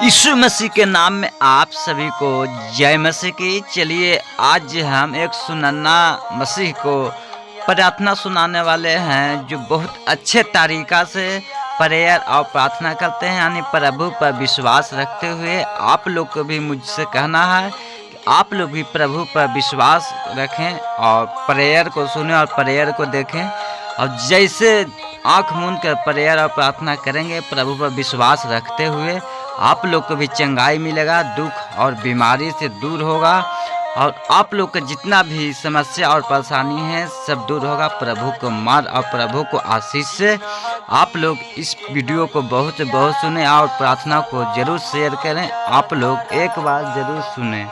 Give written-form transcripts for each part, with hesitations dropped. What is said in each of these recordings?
यीशु मसीह के नाम में आप सभी को जय मसीह की। चलिए आज हम एक सुनन्ना मसीह को प्रार्थना सुनाने वाले हैं जो बहुत अच्छे तरीक़ा से प्रेयर और प्रार्थना करते हैं, यानी प्रभु पर विश्वास रखते हुए। आप लोग को भी मुझसे कहना है कि आप लोग भी प्रभु पर विश्वास रखें और प्रेयर को सुनें और प्रेयर को देखें, और जैसे आँख मूंद कर प्रेयर और प्रार्थना करेंगे प्रभु पर विश्वास रखते हुए, आप लोग को भी चंगाई मिलेगा, दुख और बीमारी से दूर होगा, और आप लोग का जितना भी समस्या और परेशानी है सब दूर होगा प्रभु को मान और प्रभु को आशीष से। आप लोग इस वीडियो को बहुत सुने और प्रार्थना को जरूर शेयर करें। आप लोग एक बार जरूर सुनें।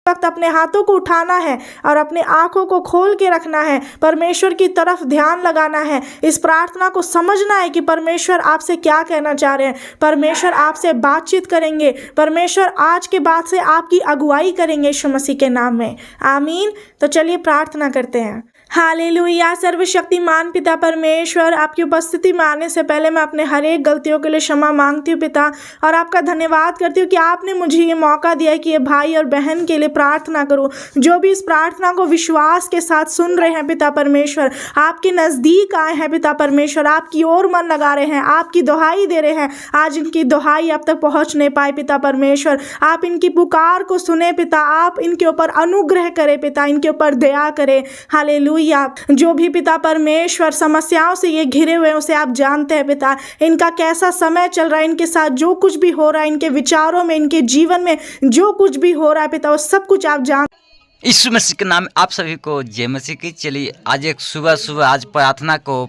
वक्त अपने हाथों को उठाना है और अपने आंखों को खोल के रखना है, परमेश्वर की तरफ ध्यान लगाना है। इस प्रार्थना को समझना है कि परमेश्वर आपसे क्या कहना चाह रहे हैं। परमेश्वर आपसे बातचीत करेंगे, परमेश्वर आज के बाद से आपकी अगुवाई करेंगे यीशु मसीह के नाम में, आमीन। तो चलिए प्रार्थना करते हैं। हालेलुया। सर्वशक्तिमान पिता परमेश्वर, आपकी उपस्थिति में आने से पहले मैं अपने हर एक गलतियों के लिए क्षमा मांगती हूँ पिता, और आपका धन्यवाद करती हूँ कि आपने मुझे ये मौका दिया है कि ये भाई और बहन के लिए प्रार्थना करूँ। जो भी इस प्रार्थना को विश्वास के साथ सुन रहे हैं पिता परमेश्वर, आपके नज़दीक आए हैं पिता परमेश्वर, आपकी ओर मन लगा रहे हैं, आपकी दुहाई दे रहे हैं। आज इनकी दुहाई अब तक पहुँच नहीं पाए पिता परमेश्वर, आप इनकी पुकार को सुने पिता, आप इनके ऊपर अनुग्रह करें पिता, इनके ऊपर दया करें। हालेलुया। जो भी पिता परमेश्वर समस्याओं से ये घिरे हुए हैं उसे आप जानते हैं पिता, इनका कैसा समय चल रहा है, इनके साथ जो कुछ भी हो रहा है, इनके विचारों में, इनके जीवन में जो कुछ भी हो रहा है पिता, वो सब कुछ आप यीशु मसीह के नाम में आप सभी को जय मसीह की। चलिए आज एक सुबह आज प्रार्थना को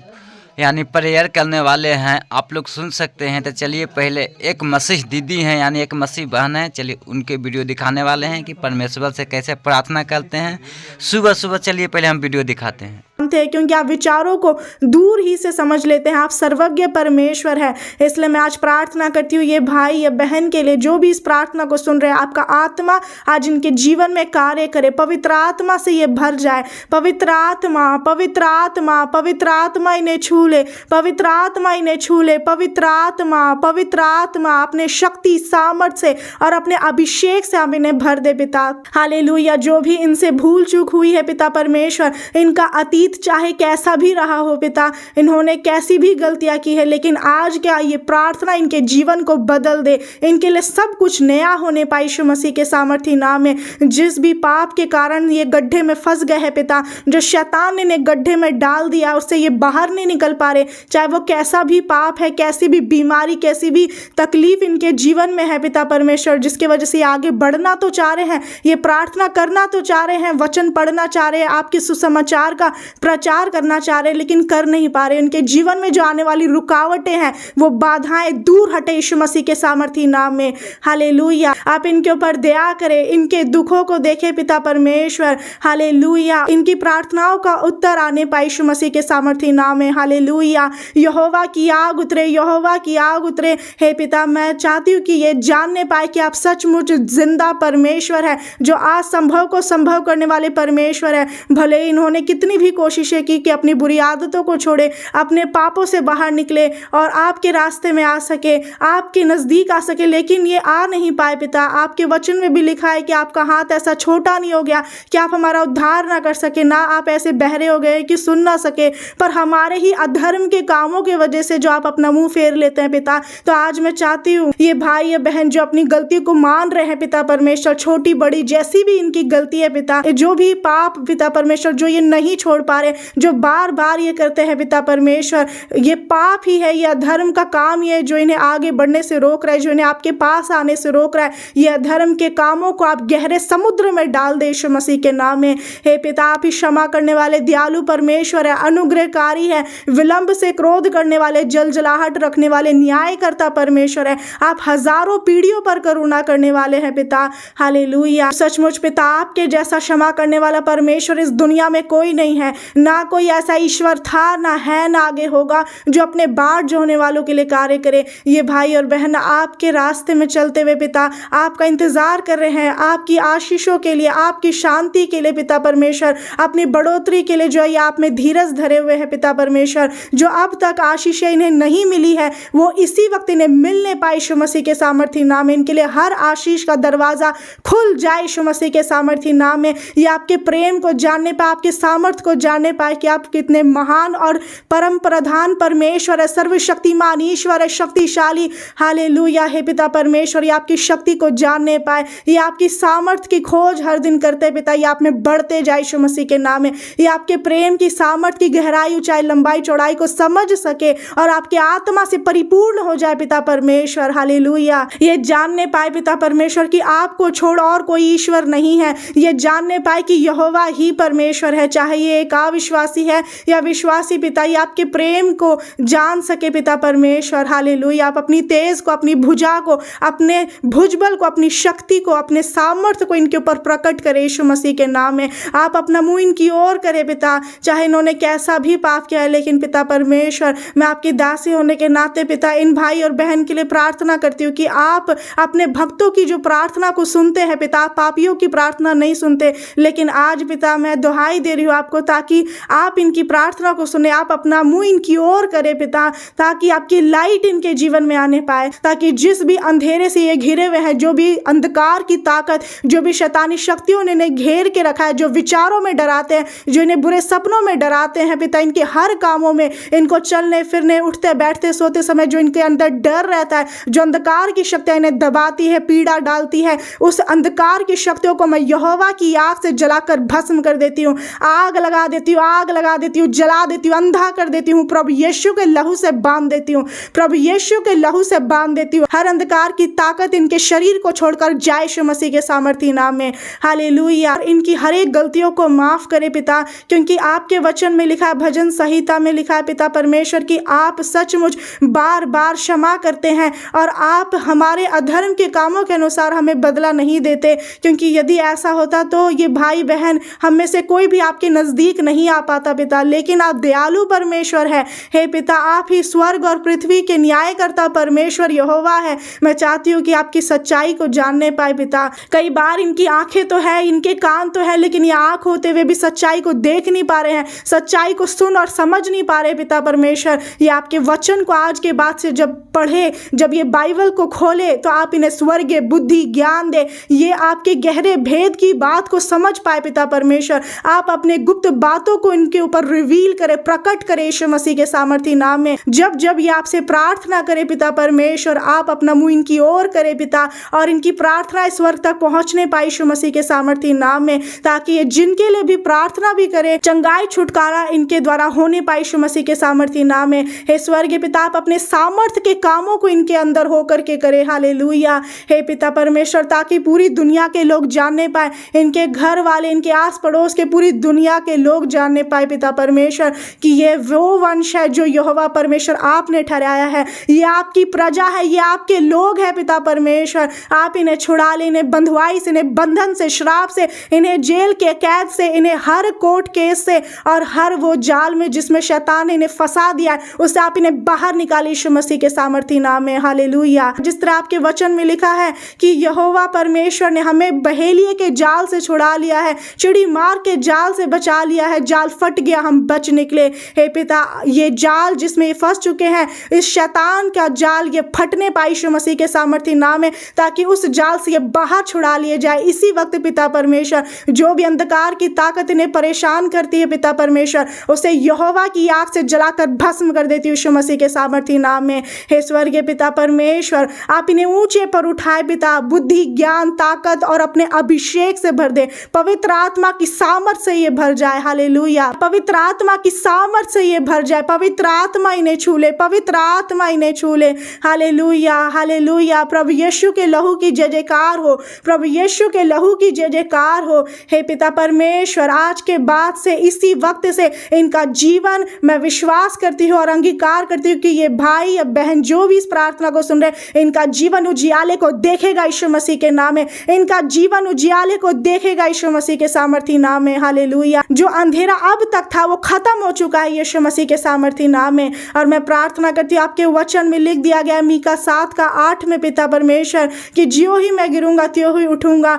यानी प्रेयर करने वाले हैं, आप लोग सुन सकते हैं। तो चलिए पहले एक मसीह दीदी हैं यानी एक मसीह बहन है, चलिए उनके वीडियो दिखाने वाले हैं कि परमेश्वर से कैसे प्रार्थना करते हैं सुबह। चलिए पहले हम वीडियो दिखाते हैं। क्योंकि आप विचारों को दूर ही से समझ लेते हैं, आप सर्वज्ञ परमेश्वर है। इसलिए मैं आज प्रार्थना करती हूँ ये भाई या बहन के लिए जो भी इस प्रार्थना को सुन रहे हैं, आपका आत्मा आज इनके जीवन में कार्य करे, पवित्र आत्मा से ये भर जाए। पवित्र आत्मा, पवित्र आत्मा, पवित्र आत्मा इन्हें छू ले, पवित्र आत्मा इन्हें छू ले, पवित्र आत्मा, पवित्र आत्मा अपने शक्ति सामर्थ से और अपने अभिषेक से आप इन्हें भर दे पिता। हालेलुया। जो भी इनसे भूल चूक हुई है पिता परमेश्वर, इनका अतीत चाहे कैसा भी रहा हो पिता, इन्होंने कैसी भी गलतियां की है, लेकिन आज क्या ये प्रार्थना इनके जीवन को बदल दे, इनके लिए सब कुछ नया होने पाए यीशु मसीह के सामर्थी नाम में। जिस भी पाप के कारण ये गड्ढे में फंस गए हैं पिता, जो शैतान ने इन्हें गड्ढे में डाल दिया, उससे ये बाहर नहीं निकल पा रहे, चाहे वो कैसा भी पाप है, कैसी भी बीमारी, कैसी भी तकलीफ इनके जीवन में है पिता परमेश्वर, जिसकी वजह से आगे बढ़ना तो चाह रहे हैं, ये प्रार्थना करना तो चाह रहे हैं, वचन पढ़ना चाह रहे हैं, आपके सुसमाचार का प्रचार करना चाह रहे हैं, लेकिन कर नहीं पा रहे। उनके जीवन में जो आने वाली रुकावटें हैं, वो बाधाएं दूर हटे यीशु मसीह के सामर्थी नाम में। हालेलुया। आप इनके ऊपर दया करें, इनके दुखों को देखें पिता परमेश्वर। हालेलुया। इनकी प्रार्थनाओं का उत्तर आने पाए यीशु मसीह के सामर्थी नाम में। हालेलुया। यहोवा की आग उतरे, यहोवा की आग उतरे। हे पिता, मैं चाहती हूँ कि ये जानने पाए कि आप सचमुच जिंदा परमेश्वर है, जो असंभव को संभव करने वाले परमेश्वर है। भले इन्होंने कितनी भी कोशिशें की कि अपनी बुरी आदतों को छोड़े, अपने पापों से बाहर निकले और आपके रास्ते में आ सके, आपके नज़दीक आ सके, लेकिन ये आ नहीं पाए पिता। आपके वचन में भी लिखा है कि आपका हाथ ऐसा छोटा नहीं हो गया कि आप हमारा उद्धार ना कर सके, ना आप ऐसे बहरे हो गए कि सुन ना सके, पर हमारे ही अधर्म के कामों की वजह से जो आप अपना मुंह फेर लेते हैं पिता। तो आज मैं चाहती हूँ ये भाई या बहन जो अपनी गलती को मान रहे हैं पिता परमेश्वर, छोटी बड़ी जैसी भी इनकी गलती है पिता, जो भी पाप पिता परमेश्वर जो ये नहीं छोड़ पा रहे, जो बार बार ये करते हैं पिता परमेश्वर, ये पाप ही है, यह धर्म का काम ही है जो इन्हें आगे बढ़ने से रोक रहा है, जो इन्हें आपके पास आने से रोक रहा है। यह धर्म के कामों को आप गहरे समुद्र में डाल दे यीशु मसीह के नाम में। हे पिता, आप ही क्षमा करने वाले दयालु परमेश्वर है, अनुग्रहकारी है, विलंब से क्रोध करने वाले, जलजलाहट रखने वाले, न्यायकर्ता परमेश्वर है। आप हजारों पीढ़ियों पर करुणा करने वाले हैं पिता। हालेलुया। सचमुच पिता, आपके जैसा क्षमा करने वाला परमेश्वर इस दुनिया में कोई नहीं है, ना कोई ऐसा ईश्वर था, ना है, ना आगे होगा जो अपने बाट जो होने वालों के लिए कार्य करे। ये भाई और बहन आपके रास्ते में चलते हुए पिता आपका इंतजार कर रहे हैं, आपकी आशीषों के लिए, आपकी शांति के लिए पिता परमेश्वर, अपनी बढ़ोतरी के लिए जो है आप में धीरज धरे हुए हैं पिता परमेश्वर। जो अब तक आशीषें इन्हें नहीं मिली है वो इसी वक्त इन्हें मिलने पाए यीशु मसीह के सामर्थी नाम में। इनके लिए हर आशीष का दरवाजा खुल जाए यीशु मसीह के सामर्थी नाम में। ये आपके प्रेम को जानने पाए, आपके सामर्थ को जानने पाए कि आप कितने महान और परम प्रधान परमेश्वर है, सर्वशक्तिमान ईश्वर है, शक्तिशाली। हालेलुया हे पिता परमेश्वर, ये आपकी शक्ति को जानने पाए, ये आपकी सामर्थ की खोज हर दिन करते पिता, ये आप में बढ़ते जाए यीशु मसीह के नाम में। ये आपके प्रेम की सामर्थ की गहराई, ऊंचाई, लंबाई, चौड़ाई को समझ सके और आपके आत्मा से परिपूर्ण हो जाए पिता परमेश्वर। हालेलुया, ये जानने पाए पिता परमेश्वर कि आपको छोड़ और कोई ईश्वर नहीं है। ये जानने पाए कि यहोवा ही परमेश्वर है, चाहे ये एक अविश्वासी है या विश्वासी पिता, ये आपके प्रेम को जान सके पिता परमेश्वर। हालेलुया, आप अपनी तेज को, अपनी भुजा को, अपने भुजबल को, अपनी शक्ति को, अपने सामर्थ्य को इनके ऊपर प्रकट करे यीशु मसीह के नाम में। आप अपना मुंह इनकी ओर करे पिता, चाहे इन्होंने कैसा भी पाप किया है, लेकिन पिता परमेश्वर मैं आपकी दासी होने के नाते पिता इन भाई और बहन के लिए प्रार्थना करती हूँ कि आप अपने भक्तों की जो प्रार्थना को सुनते हैं पिता, आप पापियों की प्रार्थना नहीं सुनते। लेकिन आज पिता मैं दुहाई दे रही हूँ आपको, ताकि आप इनकी प्रार्थना को सुने, आप अपना मुंह इनकी ओर करे पिता, ताकि आपकी लाइट इनके जीवन में आने पाए, ताकि जिस भी अंधेरे से ये घिरे हुए हैं, जो भी अंधकार की ताकत, जो भी शैतानी शक्तियों ने इन्हें घेर के रखा है, जो विचारों में डराते हैं, जो इन्हें बुरे सपनों में डराते हैं पिता, इनके हर कामों में, इनको चलने फिरने, उठते बैठते सोते समय जो इनके अंदर डर रहता है, जो अंधकार की शक्तियां इन्हें दबाती है, पीड़ा डालती है, उस अंधकार की शक्तियों को मैं यहोवा की आग से जलाकर भस्म कर देती हूँ, आग लगा देती हूँ, आग लगा देती हूँ, जला देती हूँ, अंधा कर देती हूँ, प्रभु यीशु के लहू से बांध देती हूँ, प्रभु यीशु के लहू से बांध देती हूँ। हर अंधकार की ताकत इनके शरीर को छोड़कर जाए यीशु मसीह के सामर्थी नाम में। हालेलुया, इनकी हर एक गलतियों को माफ करे पिता, क्योंकि आपके वचन में लिखा है, भजन संहिता में लिखा है पिता परमेश्वर कि आप सचमुच बार बार क्षमा करते हैं और आप हमारे अधर्म के कामों के अनुसार हमें बदला नहीं देते। क्योंकि यदि ऐसा होता तो ये भाई बहन हम में से कोई भी आपके नजदीक नहीं आ पाता पिता, लेकिन आप दयालु परमेश्वर है। हे पिता, आप ही स्वर्ग और पृथ्वी के न्यायकर्ता परमेश्वर यहोवा है। मैं चाहती हूँ कि आपकी सच्चाई को जानने पाए पिता। कई बार इनकी आंखें तो है, इनके कान तो है, लेकिन ये आंख होते हुए भी सच्चाई को देख नहीं पा रहे हैं, सच्चाई को सुन और समझ नहीं पा रहे पिता परमेश्वर। ये आपके वचन को आज के बाद से जब पढ़े, जब ये बाइबल को खोले, तो आप इन्हें स्वर्गीय बुद्धि ज्ञान दे, ये आपके गहरे भेद की बात को समझ पाए पिता परमेश्वर। आप अपने गुप्त बातों को इनके ऊपर रिवील करे, प्रकट करे यीशु मसीह के सामर्थी नाम में। जब जब ये आपसे प्रार्थना करे पिता परमेश्वर, आप अपना मुंह इनकी ओर करे पिता, और इनकी प्रार्थना स्वर्ग तक पहुंचने पाए यीशु मसीह के सामर्थी नाम में, ताकि ये जिनके लिए भी प्रार्थना भी करे, चंगाई छुटकारा इनके द्वारा होने पाए यीशु मसीह के सामर्थी नाम में। हे स्वर्गीय पिता, आप अपने सामर्थ्य के कामों को इनके अंदर होकर के करे। हालेलुया हे पिता परमेश्वर, ताकि पूरी दुनिया के लोग जानने पाए, इनके घर वाले, इनके आस पड़ोस के, पूरी दुनिया के लोग जानने पाए पिता परमेश्वर कि ये वो वंश है जो यहोवा परमेश्वर आपने ठहराया है, ये आपकी प्रजा है, ये आपके लोग हैं पिता परमेश्वर। आप इन्हें छुड़ा ले, इन्हें बंधुआई से, इन्हें बंधन से, श्राप से, इन्हें जेल के कैद से, इन्हें हर कोर्ट केस से और हर वो जाल में जिसमें शैतान ने इन्हें फंसा दिया है, उससे आप इन्हें बाहर निकालिए यीशु मसीह के सामर्थी नाम में। हालेलुया, जिस तरह आपके वचन में लिखा है कि यहोवा परमेश्वर ने हमें बहेलिए के जाल से छुड़ा लिया है, चिड़ी मार के जाल से बचा लिया है, जाल फट गया, हम बच निकले। हे पिता, ये जाल जिसमें ये फंस चुके हैं, इस शैतान का जाल ये फटने पाए यीशु मसीह के सामर्थी नाम में, ताकि उस जाल से ये बाहर छुड़ा लिए जाए इसी वक्त पिता परमेश्वर। जो भी अंधकार की ताकत इन्हें परेशान करती है पिता परमेश्वर, उसे यहोवा की आग से जलाकर भस्म कर देती है यीशु मसीह के सामर्थी नाम में। हे स्वर्गीय पिता परमेश्वर, आप इन्हें ऊंचे पर उठाए पिता, बुद्धि ज्ञान ताकत और अपने अभिषेक से भर दे, पवित्र आत्मा की सामर्थ से ये भर जाए। हालेलुया, पवित्र आत्मा की सामर्थ से ये भर जाए, पवित्र आत्मा इन्हें छू ले, पवित्र आत्मा इन्हें छू ले। हालेलुया हालेलुया, प्रभु यीशु के लहू की जय जयकार हो, प्रभु यीशु के लहू की जय जयकार हो। हे पिता परमेश्वर, आज के बाद से, इसी वक्त से इनका जीवन मैं विश्वास करती हूँ और अंगीकार करती हूँ कि ये भाई या बहन जो भी इस प्रार्थना को सुन रहे, इनका जीवन उजियाले को देखेगा यीशु मसीह के नाम में, इनका जीवन उजियाले को देखेगा यीशु मसीह के सामर्थी नाम में। हालेलुया, जो अंधेरे अंधेरा अब तक था वो खत्म हो चुका है यीशु मसीह के सामर्थी नाम में। और मैं प्रार्थना करती हूँ, आपके वचन में लिख दिया गया मीका 7:8 में पिता परमेश्वर कि ज्यों ही मैं गिरूंगा त्यों ही उठूंगा,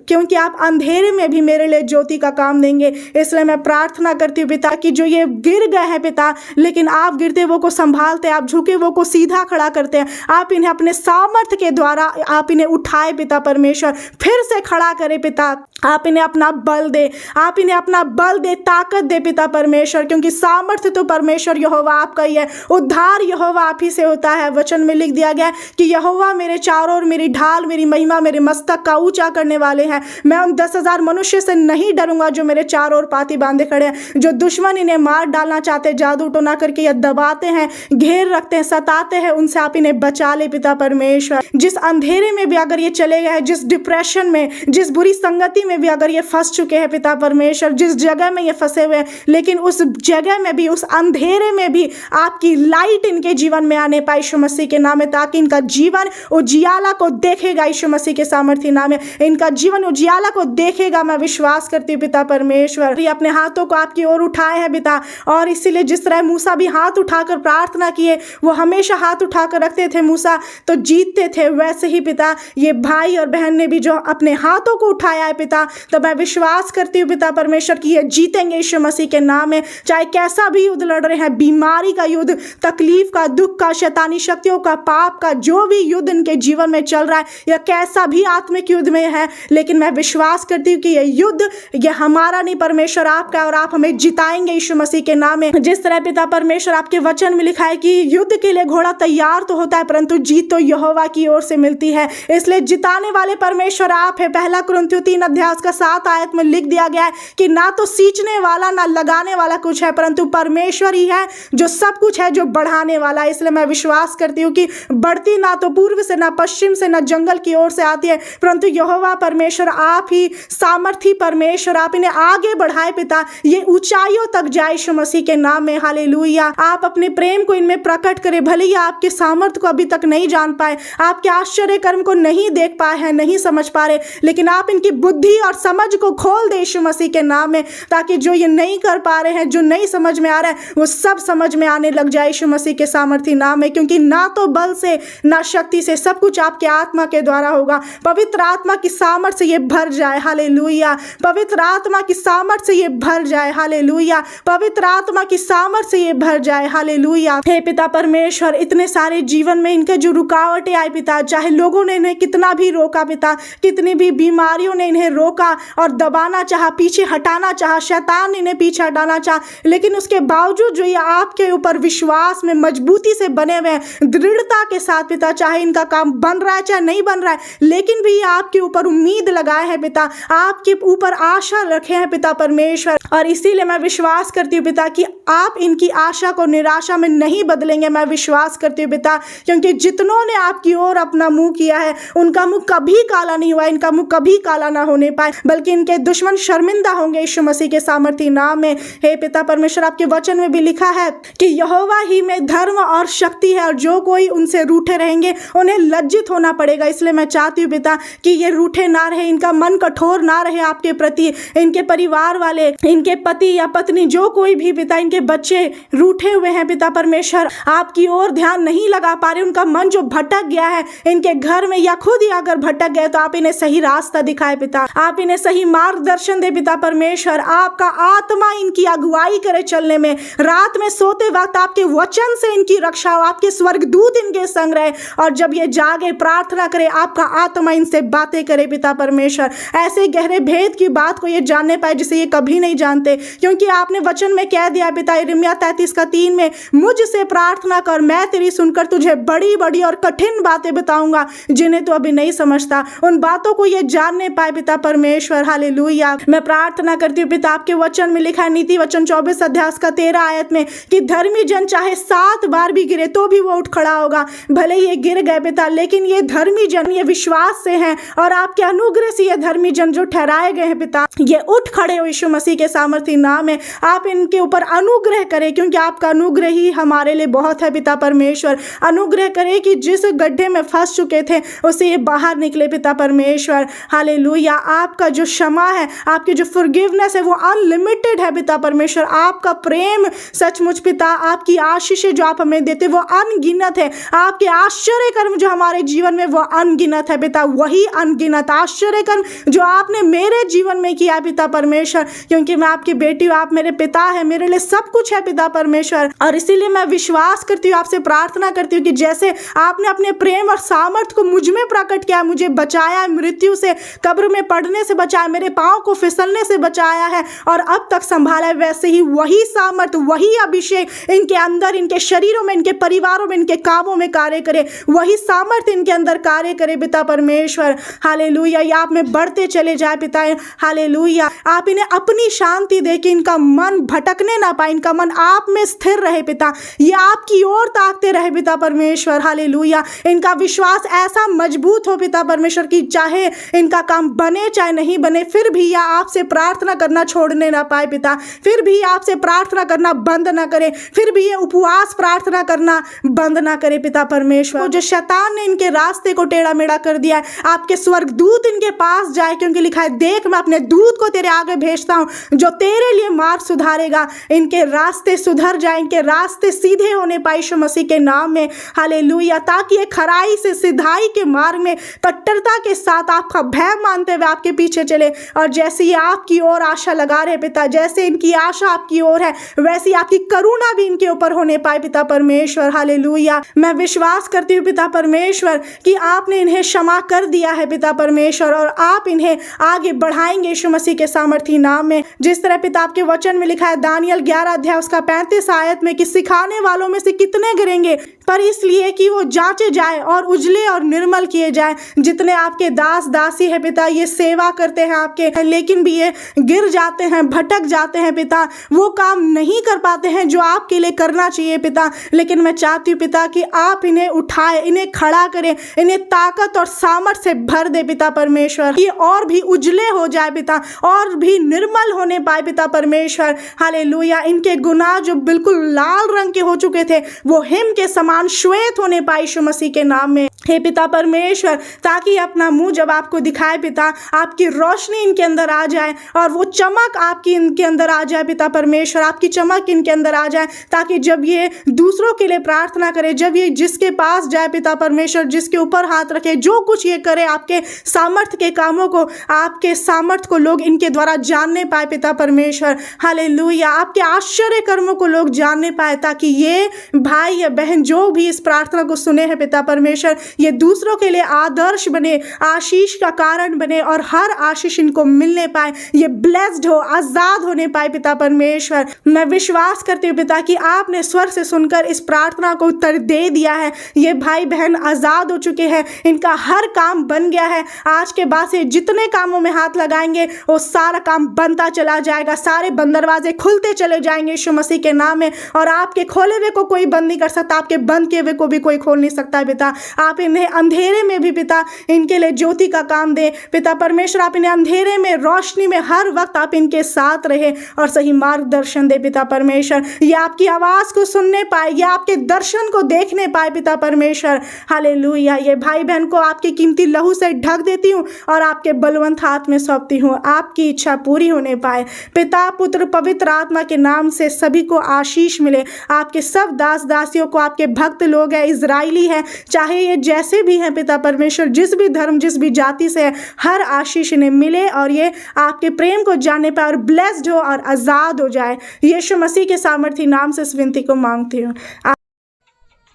क्योंकि आप अंधेरे में भी मेरे लिए ज्योति का काम देंगे। इसलिए मैं प्रार्थना करती हूँ पिता कि जो ये गिर गए हैं पिता, लेकिन आप गिरते वो को संभालते, आप झुके वो को सीधा खड़ा करते हैं, आप इन्हें अपने सामर्थ्य के द्वारा आप इन्हें उठाए पिता परमेश्वर, फिर से खड़ा करे पिता, आप इन्हें अपना बल दे, आप इन्हें अपना बल दे, ताकत दे पिता परमेश्वर, क्योंकि सामर्थ्य तो परमेश्वर यहोवा आपका ही है, उद्धार यहोवा आप ही से होता है। वचन में लिख दिया गया कि यहोवा मेरे चारों ओर मेरी ढाल, मेरी महिमा, मेरे मस्तक का ऊंचा करने वाले हैं। मैं उन 10,000 मनुष्य से नहीं डरूंगा जो मेरे चारों ओर पाती बांधे खड़े हैं, जो दुश्मन इन्हें मार डालना चाहते, जादू टोना करके या दबाते हैं, घेर रखते हैं, सताते हैं, उनसे आप इन्हें बचा ले पिता परमेश्वर। जिस अंधेरे में भी अगर ये चले गए हैं, जिस डिप्रेशन में, जिस बुरी संगति में भी अगर ये फंस चुके हैं पिता परमेश्वर, जिस जगह में ये फंसे हुए हैं, लेकिन उस जगह में भी, उस अंधेरे में भी आपकी लाइट इनके जीवन में आने पाए यीशु मसीह के नाम में, ताकि इनका जीवन उजियाला को देखेगा यीशु मसीह के सामर्थ्य नाम में, इनका जीवन उजियाला को देखेगा। मैं विश्वास करती हूँ पिता परमेश्वर, ये अपने हाथों को आपकी ओर उठाए हैं पिता, और इसीलिए जिस तरह मूसा भी हाथ उठाकर प्रार्थना किए, वो हमेशा हाथ उठाकर रखते थे मूसा तो जीतते थे, वैसे ही पिता ये भाई और बहन ने भी जो अपने हाथों को उठाया है पिता, तो मैं विश्वास करती हूँ पिता परमेश्वर कि ये जीतेंगे यीशु मसीह के नाम में। चाहे कैसा भी युद्ध लड़ रहे हैं, बीमारी का युद्ध, तकलीफ का, दुख का, शैतानी शक्तियों का, पाप का, जो भी युद्ध इनके जीवन में चल रहा है, या कैसा भी आत्मिक युद्ध में है, लेकिन मैं विश्वास करती हूँ कि ये युद्ध ये हमारा नहीं, परमेश्वर आपका, और आप हमें जिताएंगे यीशु मसीह के नाम में। जिस तरह पिता परमेश्वर आपके वचन में लिखा है कि युद्ध के लिए घोड़ा तैयार तो होता है, परंतु जीत तो यहोवा की ओर से मिलती है, इसलिए जिताने वाले परमेश्वर आप है। 1 कुरिन्थियों 3:7 में लिख दिया गया है कि ना तो सींचने वाला ना लगाने वाला कुछ है, परंतु परमेश्वर ही है जो सब कुछ है, जो बढ़ाने वाला है। इसलिए मैं विश्वास करती हूँ कि बढ़ती ना तो पूर्व से, ना पश्चिम से, ना जंगल की ओर से आती है, परंतु यहोवा परमेश्वर आप ही सामर्थी परमेश्वर, आप इन्हें आगे बढ़ाए पिता, ये ऊंचाइयों तक जाए यीशु मसीह के नाम में। हालेलुया। आप अपने प्रेम को इनमें प्रकट करें। भले ही आपके सामर्थ्य को अभी तक नहीं जान पाए, आपके आश्चर्य कर्म को नहीं देख पाए हैं, नहीं समझ पा रहे, लेकिन आप इनकी बुद्धि और समझ को खोल दे यीशु मसीह के नाम में, ताकि जो ये नहीं कर पा रहे हैं, जो नहीं समझ में आ रहा है, वो सब समझ में आने लग जाए यीशु मसीह के सामर्थी नाम में। क्योंकि ना तो बल से ना शक्ति से, सब कुछ आपके आत्मा के द्वारा होगा। पवित्र आत्मा की सामर्थ से ये भर जाए। हालेलुया। पवित्र आत्मा की सामर्थ से ये भर जाए। हालेलुया। पवित्र आत्मा की सामर्थ से ये भर जाए। हालेलुया। हे पिता परमेश्वर, इतने सारे जीवन में इनके जो रुकावटें आए पिता, चाहे लोगों ने इन्हें कितना भी रोका पिता, कितनी भी बीमारियों ने इन्हें रोका और दबाना चाहा, पीछे हटाना चाहा, शैतान इन्हें पीछे हटाना चाहा, लेकिन उसके बावजूद जो ये आपके ऊपर विश्वास में मजबूती से बने हुए हैं, दृढ़ता के साथ पिता, चाहे इनका काम बन रहा है चाहे नहीं बन रहा है, लेकिन भी आपके ऊपर उम्मीद लगाए हैं पिता, आपके ऊपर आशा रखे हैं पिता परमेश्वर। और इसीलिए मैं विश्वास करती हूँ पिता कि आप इनकी आशा को निराशा में नहीं बदलेंगे। मैं विश्वास करती हूँ पिता, क्योंकि जितनों ने आपकी ओर अपना मुंह किया है, उनका मुंह कभी काला नहीं हुआ, इनका मुंह कभी काला ना होने पाए, बल्कि इनके दुश्मन शर्मिंदा होंगे यीशु मसीह के सामर्थी नाम में। हे पिता परमेश्वर, आपके वचन में भी लिखा है कि यहोवा ही में धर्म और शक्ति है, और जो कोई उनसे रूठे रहेंगे उन्हें लज्जित होना पड़ेगा। इसलिए मैं चाहती हूँ पिता कि ये रूठे ना रहे, इनका मन कठोर ना रहे आपके प्रति, इनके परिवार वाले, इनके पति या पत्नी, जो कोई भी पिता, इनके बच्चे रूठे हुए हैं पिता परमेश्वर, आपकी ओर ध्यान नहीं लगा पा रहे, उनका मन जो भटक गया है इनके घर में, या खुद ही अगर भटक गए, तो आप इन्हें सही रास्ता दिखाए पिता, आप इन्हें सही मार्गदर्शन दे पिता परमेश्वर। आपका आत्मा इनकी अगुवाई करे चलने में, रात में सोते वक्त आपके वचन से इनकी रक्षा हो, आपके स्वर्गदूत इनके संग रहे, और जब ये जागे प्रार्थना करे, आपका आत्मा इनसे बातें करे पिता परमेश्वर, ऐसे गहरे भेद की बात को ये जानने पाए जिसे ये कभी नहीं जानते, क्योंकि आपने वचन में कह दिया पिता, यिर्मयाह 33:3 में, मुझसे प्रार्थना कर, मैं तेरी सुनकर तुझे बड़ी बड़ी और कठिन बातें बताऊंगा जिन्हें तू अभी नहीं समझता। उन बातों को ये जानने पाए पिता परमेश्वर। हालेलुया। मैं प्रार्थना करती हूँ पिता, आपके वचन में लिखा है नीति वचन 24:13 में कि धर्मी जन चाहे 7 बार भी गिरे तो भी वो उठ खड़ा होगा। भले ये गिर गए पिता, लेकिन ये धर्मी जन ये विश्वास से हैं, और आपके अनुग्रह से ये धर्मी जन जो ठहराए गए हैं पिता, ये उठ खड़े हो यीशु मसीह के सामर्थी नाम में। आप इनके ऊपर अनुग्रह करें, क्योंकि आपका अनुग्रह ही हमारे लिए बहुत है पिता परमेश्वर। अनुग्रह करें कि जिस गड्ढे में फंस चुके थे उससे ये बाहर निकले पिता परमेश्वर। हालेलुया। आपका जो क्षमा है, आपकी जो फॉरगिवनेस है, वो अनलिमिटेड है पिता परमेश्वर। आपका प्रेम सचमुच पिता, आपकी आशीषें जो आप हमें देते वो अनगिनत है। आपके आश्चर्य कर्म जो हमारे जीवन में वो अनगिनत है पिता। वही अनगिनत आश्चर्य कर्म जो आपने मेरे जीवन में किया पिता परमेश्वर, क्योंकि मैं आपकी बेटी हूँ, आप मेरे पिता है, मेरे लिए सब कुछ है पिता परमेश्वर। और इसीलिए मैं विश्वास करती हूँ, आपसे प्रार्थना करती हूँ कि जैसे आपने अपने प्रेम और सामर्थ्य को मुझ में प्रकट किया, मुझे बचाया, मृत्यु से, कब्र में पड़ने से बचाया, मेरे पाँव को फिसलने से बचाया है और अब तक संभाला है, वैसे ही वही सामर्थ्य, वही अभिषेक इनके अंदर, इनके शरीरों में, इनके परिवारों में, इनके कामों में कार्य करे। वही सामर्थ्य इनके अंदर कार्य करे पिता परमेश्वर। हालेलुया। ये आप में बढ़ते चले जाए पिता। हालेलुया। आप इन्हें अपनी शांति दे कि इनका मन भटकने ना पाए, इनका मन आप में स्थिर रहे पिता। ये आपकी ओर ताकते रहे पिता परमेश्वर। हालेलुया। इनका विश्वास ऐसा मजबूत हो पिता परमेश्वर कि चाहे इनका काम बने चाहे नहीं बने, फिर भी यह आपसे प्रार्थना करना छोड़ने ना पाए पिता। फिर भी आपसे प्रार्थना करना बंद ना करे, फिर भी ये उपवास प्रार्थना करना बंद ना करे पिता परमेश्वर। जो शैतान ने इनके रास्ते को टेढ़ा मेढ़ा कर दिया है, आपके स्वर्गदूत इनके पास जाए, क्योंकि लिखा है, देख मैं अपने दूत को तेरे आगे भेजता हूँ जो तेरे लिए मार्ग सुधारेगा। इनके रास्ते सुधर जाए, इनके रास्ते सीधे होने पाए यीशु मसीह के नाम में। हालेलुया। ताकि ये खराई से सिधाई के मार्ग में कट्टरता के साथ आपका भय मानते हुए आपके पीछे चले। और जैसे ये आपकी ओर आशा लगा रहे पिता, जैसे इनकी आशा आपकी ओर है, वैसी आपकी करुणा भी इनके ऊपर होने पाए पिता परमेश्वर। हालेलुया। मैं विश्वास करती हूँ पिता परमेश्वर कि आपने इन्हें क्षमा कर दिया है पिता परमेश्वर, और आप इन्हें आगे बढ़ाएंगे यीशु मसीह के सामर्थी नाम में। जिस तरह पिता आपके वचन में लिखा है, दानियल 11 अध्याय उसका 35 आयत में, कि सिखाने वालों में से कितने गिरेंगे, पर इसलिए कि वो जांचे जाए और उजले और निर्मल किए जाए। जितने आपके दास दासी है पिता, ये सेवा करते हैं आपके, लेकिन भी ये गिर जाते हैं, भटक जाते हैं पिता, वो काम नहीं कर पाते हैं जो आपके लिए करना चाहिए पिता। लेकिन मैं चाहती हूँ पिता कि आप इन्हें उठाए, इन्हें खड़ा करें, इन्हें ताकत और सामर्थ्य से भर दे पिता परमेश्वर। ये और भी उजले हो जाए पिता, और भी निर्मल होने पाए पिता परमेश्वर। हालेलुया। इनके गुनाह जो बिल्कुल लाल रंग के हो चुके थे, वो हिम के समान श्वेत होने पाए यीशु मसीह के नाम में। हे पिता परमेश्वर, ताकि अपना मुंह जब आपको दिखाए पिता, आपकी रोशनी इनके अंदर आ जाए और वो चमक आपकी इनके अंदर आ जाए पिता परमेश्वर। आपकी चमक इनके अंदर आ जाए, ताकि जब ये दूसरों के लिए प्रार्थना करे, जब ये जिसके पास जाए पिता परमेश्वर, जिसके ऊपर हाथ रखे, जो कुछ ये करे, आपके सामर्थ्य के कामों को, आपके सामर्थ्य को लोग इनके द्वारा जानने पाए पिता परमेश्वर। हालेलुया। आपके आश्चर्य कर्मों को लोग जानने पाए, ताकि ये भाई या बहन जो भी इस प्रार्थना को सुने हैं पिता परमेश्वर, ये दूसरों के लिए आदर्श बने, आशीष का कारण बने, और हर आशीष इनको मिलने पाए। ये ब्लेस्ड हो, आजाद होने पाए पिता परमेश्वर। मैं विश्वास करती हूँ पिता कि आपने स्वर से सुनकर इस प्रार्थना को उत्तर दे दिया है। ये भाई बहन आजाद हो चुके हैं, इनका हर काम बन गया है। आज के बाद से जितने कामों में हाथ लगाएंगे वो सारा काम बनता चला जाएगा, सारे बंद दरवाजे खुलते चले जाएंगे यीशु मसीह के नाम में। और आपके खोले हुए को कोई बंद नहीं कर सकता, आपके बंद किए हुए को भी कोई खोल नहीं सकता है पिता। आप इन्हें अंधेरे में भी पिता इनके लिए ज्योति का काम दे पिता परमेश्वर। आप इन्हें अंधेरे में, रोशनी में हर वक्त आप इनके साथ रहे और सही मार्गदर्शन दे पिता परमेश्वर। ये आपकी आवाज़ को सुनने पाए, ये आपके दर्शन को देखने पाए पिता परमेश्वर। हालेलुया। ये भाई बहन को आपके कीमती लहू से ढक देती हूँ और आपके बलवंत हाथ में सौंपती हूँ। आपकी इच्छा पूरी होने पाए। पिता, पुत्र, पवित्र आत्मा के नाम से सभी को आशीष मिले। आपके सब दास दासियों को, आपके भक्त लोग हैं, इजराइली हैं, चाहे ये जैसे भी हैं पिता परमेश्वर, जिस भी धर्म, जिस भी जाति से है, हर आशीष इन्हें मिले और ये आपके प्रेम को जानने पाए और ब्लेस्ड हो और आज़ाद हो जाए। यीशु मसीह के सामर्थी नाम से इस विनती को मांगती हूँ।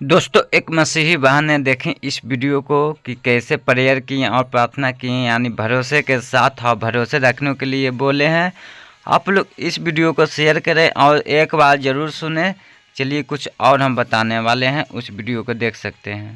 दोस्तों, एक मसीही बहन ने देखें इस वीडियो को कि कैसे प्रेयर किए और प्रार्थना किए, यानी भरोसे के साथ और भरोसे रखने के लिए बोले हैं। आप लोग इस वीडियो को शेयर करें और एक बार ज़रूर सुने। चलिए कुछ और हम बताने वाले हैं, उस वीडियो को देख सकते हैं।